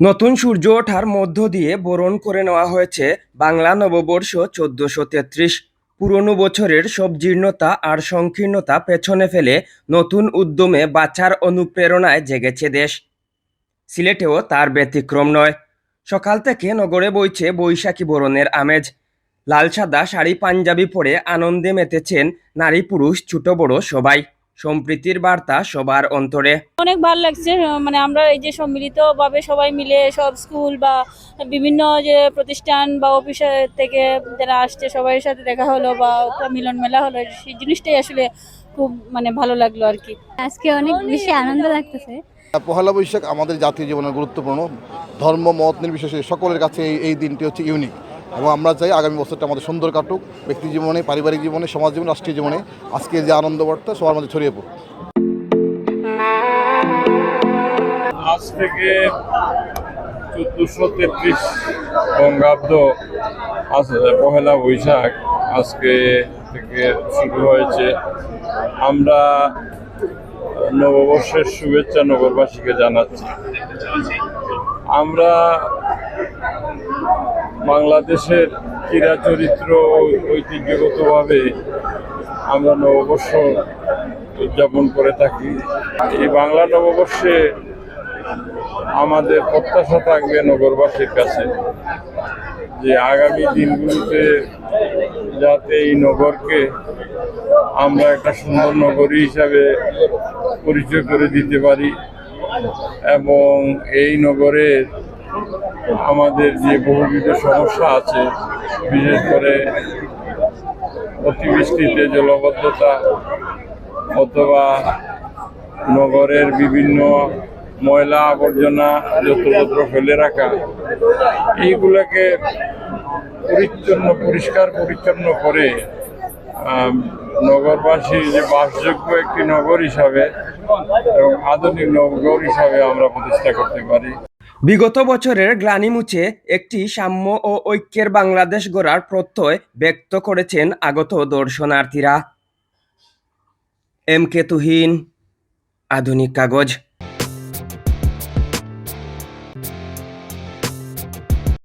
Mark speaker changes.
Speaker 1: নতুন সূর্য ওঠার মধ্য দিয়ে বরণ করে নেওয়া হয়েছে বাংলা নববর্ষ ১৪৩৩। পুরনো বছরের সব জীর্ণতা আর সংকীর্ণতা পেছনে ফেলে নতুন উদ্যমে বাঁচার অনুপ্রেরণায় জেগেছে দেশ। সিলেটেও তার ব্যতিক্রম নয়। সকাল থেকে নগরে বইছে বৈশাখী বরণের আমেজ। লাল সাদা শাড়ি পাঞ্জাবি পরে আনন্দে মেতেছেন নারী পুরুষ ছোট বড় সবাই। সম্প্রীতির বার্তা সবার অন্তরে।
Speaker 2: অনেক ভালো লাগছে। মানে আমরা এই যে সম্মিলিতভাবে সবাই মিলে সব স্কুল বা বিভিন্ন যে প্রতিষ্ঠান বা অফিস থেকে যারা আসছে সবার সাথে দেখা হলো বা একটা মিলন মেলা হলো, সেই জিনিসটাই আসলে খুব মানে ভালো লাগলো আর কি।
Speaker 3: আজকে অনেক বেশি আনন্দ লাগতেছে।
Speaker 4: পহেলা বৈশাখ আমাদের জাতীয় জীবনের গুরুত্বপূর্ণ। ধর্ম মত নির্বিশেষে সকলের কাছে এই দিনটি হচ্ছে ইউনিক, এবং আমরা চাই আগামী বছরটা আমাদের সুন্দর কাটুক, ব্যক্তি জীবনে, পারিবারিক জীবনে, সমাজ জীবনে, রাষ্ট্রীয় জীবনে। আজকের যে আনন্দ বার্তা সবার মধ্যে ছড়িয়ে পড়ুক।
Speaker 5: আজ থেকে ১৪৩৩ বঙ্গাব্দ পহেলা বৈশাখ আজকে থেকে শুরু হয়েছে। আমরা নববর্ষের শুভেচ্ছা নগরবাসীকে জানাচ্ছি। আমরা বাংলাদেশের চিরাচরিত্র ঐতিহ্যগতভাবে আমরা নববর্ষ উদযাপন করে থাকি। এই বাংলা নববর্ষে আমাদের প্রত্যাশা থাকবে নগরবাসীর কাছে যে আগামী দিনগুলোতে যাতে এই নগরকে আমরা একটা সুন্দর নগরী হিসাবে পরিচয় করে দিতে পারি, এবং এই নগরের আমাদের যে বহুবিধ সমস্যা আছে, বিশেষ করে অতিবৃষ্টিতে জলবদ্ধতা অথবা নগরের বিভিন্ন ময়লা আবর্জনা যত্রতত্র ফেলে রাখা, এইগুলোকে পরিষ্কার পরিচ্ছন্ন করে নগরবাসী যে বাসযোগ্য একটি নগর হিসাবে এবং আধুনিক নগর হিসাবে আমরা প্রতিষ্ঠা করতে পারি।
Speaker 1: বিগত বছরের গ্লানি মুছে একটি সাম্য ও ঐক্যের বাংলাদেশ গড়ার প্রত্যয় ব্যক্ত করেছেন আগত দর্শনার্থীরা। এম কে তুহিন, আধুনিক কাগজ।